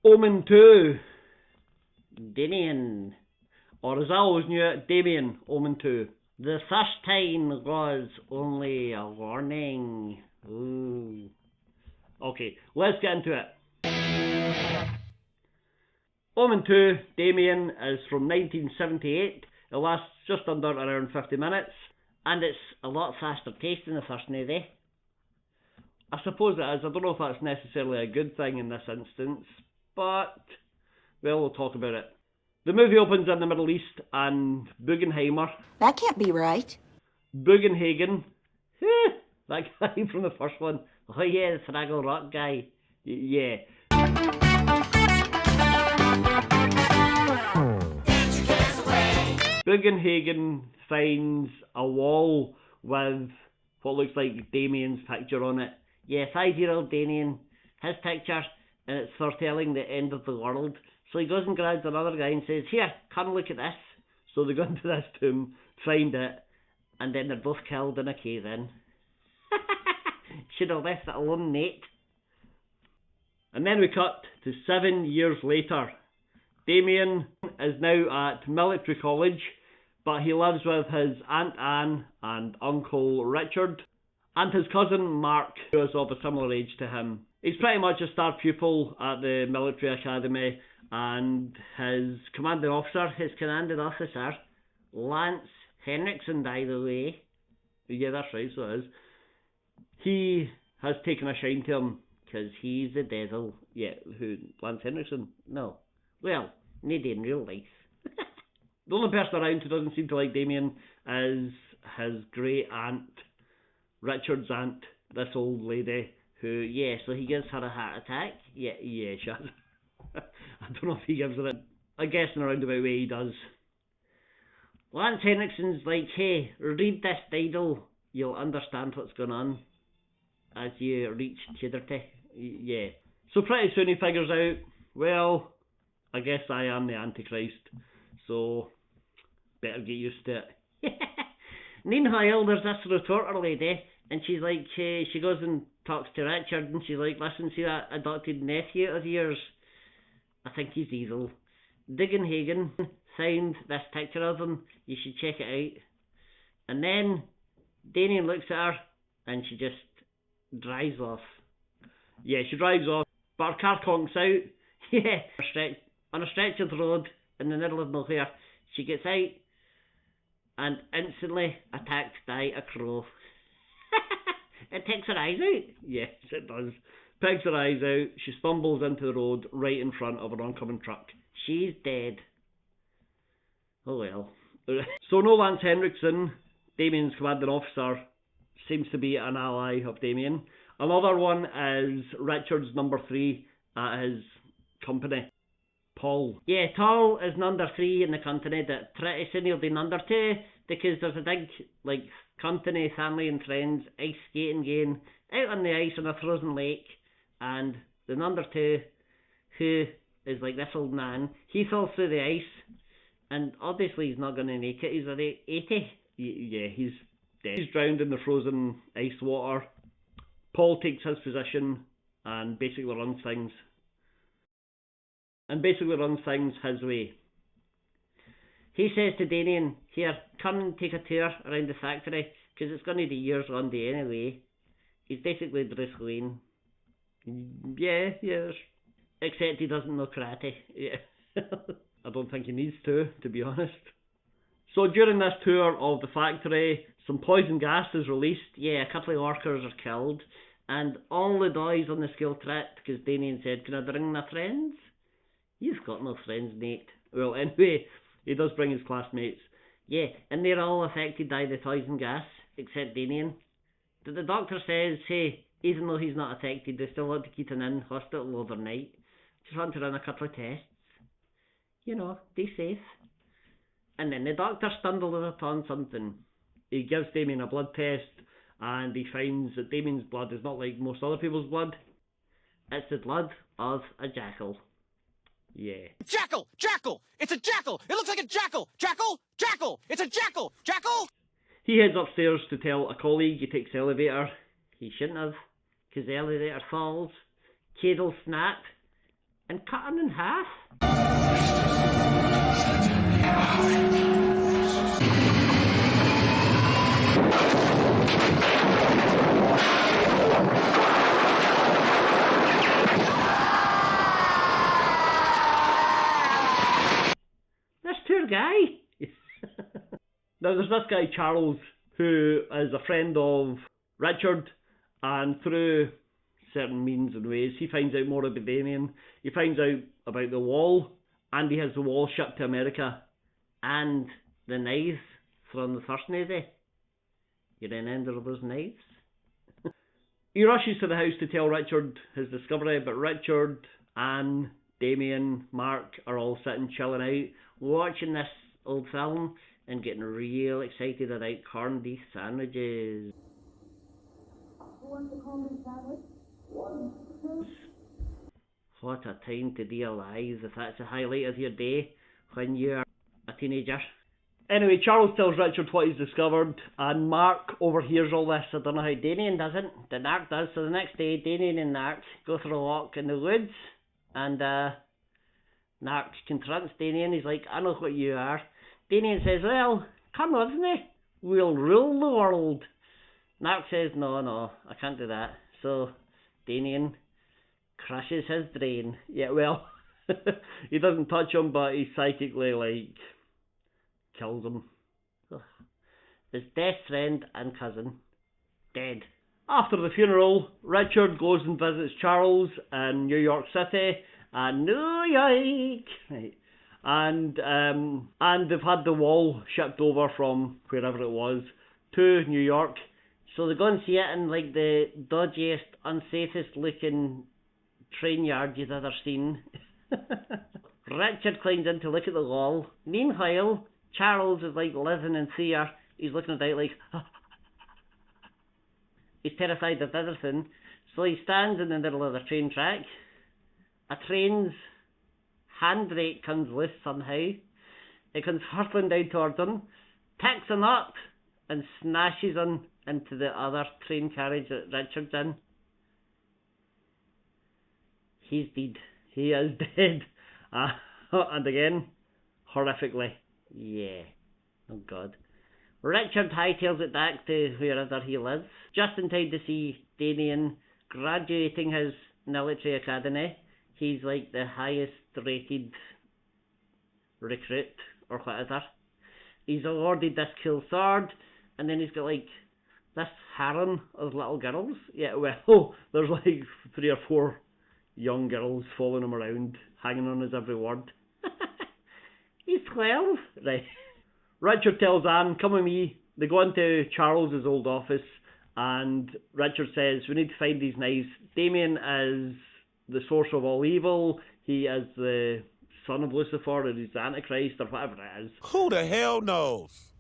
Omen 2. Damien. Or as I always knew it, Damien, Omen 2. The first time was only a warning. Ooh. Okay, let's get into it. Omen 2, Damien, is from 1978. It lasts just under around 50 minutes. And it's a lot faster paced than the first movie. I suppose it is. I don't know if that's necessarily a good thing in this instance. But, well, we'll talk about it. The movie opens in the Middle East and Bugenheimer. That can't be right. Bugenhagen. That guy from the first one. Oh yeah, the Fraggle Rock guy. Yeah. Bugenhagen finds a wall with what looks like Damien's picture on it. Yeah, 5-year-old Damien, his picture, and it's foretelling the end of the world. So he goes and grabs another guy and says, "Here, come look at this." So they go into this tomb, find it, and then they're both killed in a cave-in. Should have left it alone, Nate. And then we cut to 7 years later. Damien is now at military college, but he lives with his Aunt Anne and Uncle Richard, and his cousin Mark, who is of a similar age to him. He's pretty much a star pupil at the military academy, and his commanding officer, Lance Henricksen, by the way. Yeah, that's right, so it is. He has taken a shine to him, because he's the devil. Yeah, who? Lance Henriksen? No. Well, maybe in real life. The only person around who doesn't seem to like Damien is his great aunt, Richard's aunt, this old lady, who, yeah, so he gives her a heart attack. Yeah, she has. I don't know if he gives her it. I guess in a roundabout way he does. Lance Henriksen's like, "Hey, read this title, you'll understand what's going on as you reach puberty." Yeah. So pretty soon he figures out, well, I guess I am the Antichrist, so better get used to it. Meanwhile, there's this reporter lady, and she's like, she goes and talks to Richard, and she's like, "Listen, see that adopted nephew of yours? I think he's evil. Bugenhagen found this picture of him, you should check it out." And then Damien looks at her, and she just drives off. Yeah, she drives off, but her car conks out. Yeah, on a stretch of the road in the middle of nowhere. She gets out and instantly attacked by a crow. It takes her eyes out. Yes, it does. Picks her eyes out. She stumbles into the road right in front of an oncoming truck. She's dead. Oh well. So no Lance Henriksen, Damien's commanding officer, seems to be an ally of Damien. Another one is Richard's number 3 at his company, Paul. Yeah, Paul is number 3 in the company that pretty soon he'll be number 2, because there's a big, company, family and friends ice skating game out on the ice on a frozen lake, and the number 2, who is like this old man, he falls through the ice, and obviously he's not going to make it. He's at 80. Yeah, he's dead. He's drowned in the frozen ice water. Paul takes his position and basically runs things his way. He says to Damien, "Here, come and take a tour around the factory, because it's going to be yours one day anyway." He's basically Bruce Wayne. Yeah, except he doesn't know karate. Yeah. I don't think he needs to be honest. So during this tour of the factory, some poison gas is released. Yeah, a couple of workers are killed, and all the boys on the school trip, because Damien said, "Can I bring my friends?" He's got no friends, Nate. Well, anyway, he does bring his classmates. Yeah, and they're all affected by the poison gas, except Damien. But the doctor says, hey, even though he's not affected, they still want to keep him in hospital overnight. Just want to run a couple of tests. You know, be safe. And then the doctor stumbles upon something. He gives Damien a blood test, and he finds that Damien's blood is not like most other people's blood. It's the blood of a jackal. Yeah. Jackal! Jackal! It's a jackal! It looks like a jackal! Jackal! Jackal! It's a jackal! Jackal! He heads upstairs to tell a colleague he takes the elevator. He shouldn't have, because the elevator falls. Cable snap. and cut him in half. This poor guy. Now there's this guy Charles who is a friend of Richard, and through certain means and ways he finds out more about Damien. He finds out about the wall, and he has the wall shipped to America, and the knives from the first Navy. You remember those knives? He rushes to the house to tell Richard his discovery, but Richard, Anne, Damien, Mark are all sitting chilling out, watching this old film and getting real excited about corned beef sandwiches. Who wants a corned beef sandwich? One. What a time to be alive if that's the highlight of your day when you're a teenager. Anyway, Charles tells Richard what he's discovered, and Mark overhears all this. I don't know how Damien doesn't, but Mark does. So the next day, Damien and Mark go for a walk in the woods, and Mark confronts Damien. He's like, I know what you are. Damien says, well, come with me. We'll rule the world. Mark says, no, I can't do that. So Damien crushes his brain. Yeah, well, he doesn't touch him, but he psychically, like, kills him. His best friend and cousin, dead. After the funeral, Richard goes and visits Charles in New York City, and New York, right? And they've had the wall shipped over from wherever it was to New York. So they go and see it in like the dodgiest, unsafest looking train yard you've ever seen. Richard climbs in to look at the wall. Meanwhile, Charles is like living in fear. He's looking about like he's terrified of everything. So he stands in the middle of the train track. A train's handbrake comes loose somehow. It comes hurtling down towards him, picks him up, and smashes him into the other train carriage that Richard's in. He's dead. He is dead. And again, horrifically. Yeah. Oh God. Richard hightails it back to wherever he lives, just in time to see Damien graduating his military academy. He's like the highest rated recruit or whatever. He's awarded this cool sword, and then he's got like this harem of little girls. Yeah, well, there's like 3 or 4 young girls following him around, hanging on his every word. He's 12, right? Richard tells Anne, come with me. They go into Charles's old office, and Richard says, we need to find these knives. Damien is the source of all evil. He is the son of Lucifer, or he's the Antichrist, or whatever it is. Who the hell knows?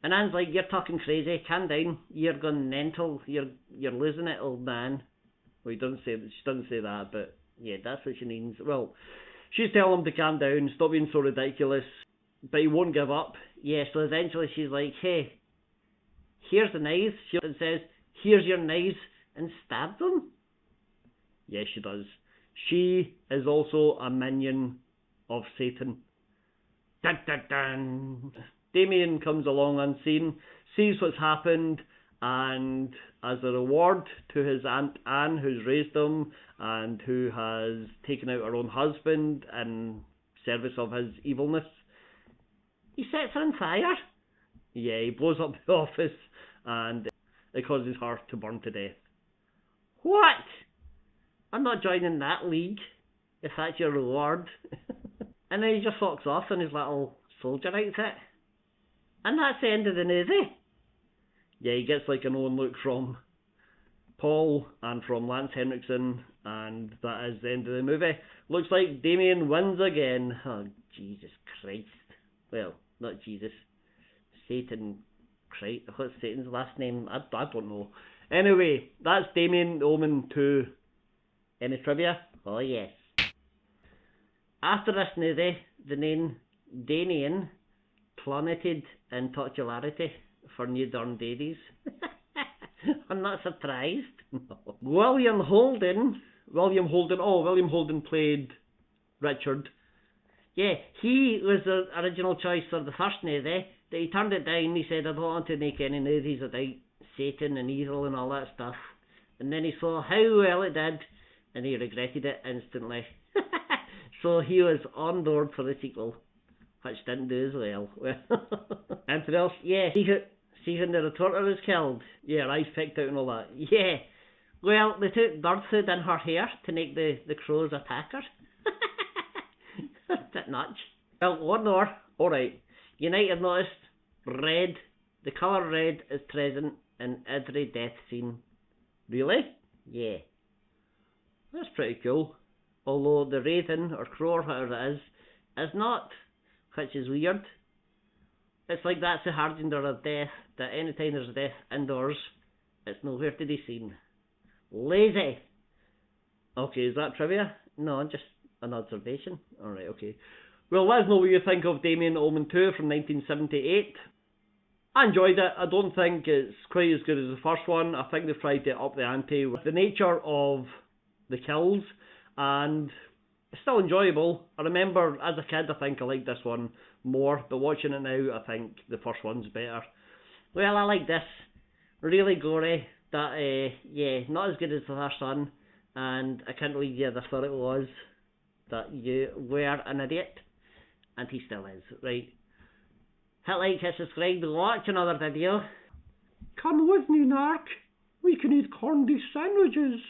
And Anne's like, you're talking crazy, calm down, you're going mental, you're losing it, old man. Well, she doesn't say that, but yeah, that's what she means. Well, she's telling him to calm down, stop being so ridiculous, but he won't give up. Yeah, so eventually she's like, hey, here's the knives. She says, here's your knives, and stabs him. Yeah, she does. She is also a minion of Satan. Dun, dun, dun. Damien comes along unseen, sees what's happened, and as a reward to his Aunt Anne, who's raised him, and who has taken out her own husband in service of his evilness, he sets her on fire. Yeah, he blows up the office, and it causes her to burn to death. What? I'm not joining that league, if that's your reward. And then he just walks off in his little soldier outfit. And that's the end of the movie. Yeah, he gets like an own look from Paul and from Lance Henriksen, and that is the end of the movie. Looks like Damien wins again. Oh, Jesus Christ. Well, not Jesus. Satan Christ. What's Satan's last name? I don't know. Anyway, that's Damien, Omen 2. Any trivia? Oh yes. After this movie, the name Damien plummeted in popularity for newborn babies. I'm not surprised. No. William Holden played Richard. Yeah, he was the original choice for the first movie. He turned it down. He said, I don't want to make any movies about Satan and evil and all that stuff. And then he saw how well it did, and he regretted it instantly. So he was on board for the sequel, which didn't do as well. Anything else? Yeah, see when the retorter was killed? Yeah, her eyes picked out and all that. Yeah. Well, they took bird food in her hair to make the crows attack her. That's a bit nuts. Well, one more. Alright. You might have noticed red. The colour red is present in every death scene. Really? Yeah. That's pretty cool. Although the raven or crow or whatever it is not, which is weird. It's like that's the harbinger of death, that anytime there's a death indoors, it's nowhere to be seen. Lazy! Okay, is that trivia? No, just an observation. Alright, okay. Well, let us know what you think of Damien Omen 2 from 1978. I enjoyed it. I don't think it's quite as good as the first one. I think they've tried to up the ante with the nature of the kills, and it's still enjoyable. I remember as a kid I think I liked this one more, but watching it now I think the first one's better. Well, I like this. Really gory. That, yeah, not as good as the first one, and I can't believe the thought it was that you were an idiot, and he still is, right? Hit like, hit subscribe, watch another video. Come with me, Nark. We can eat corned beef sandwiches.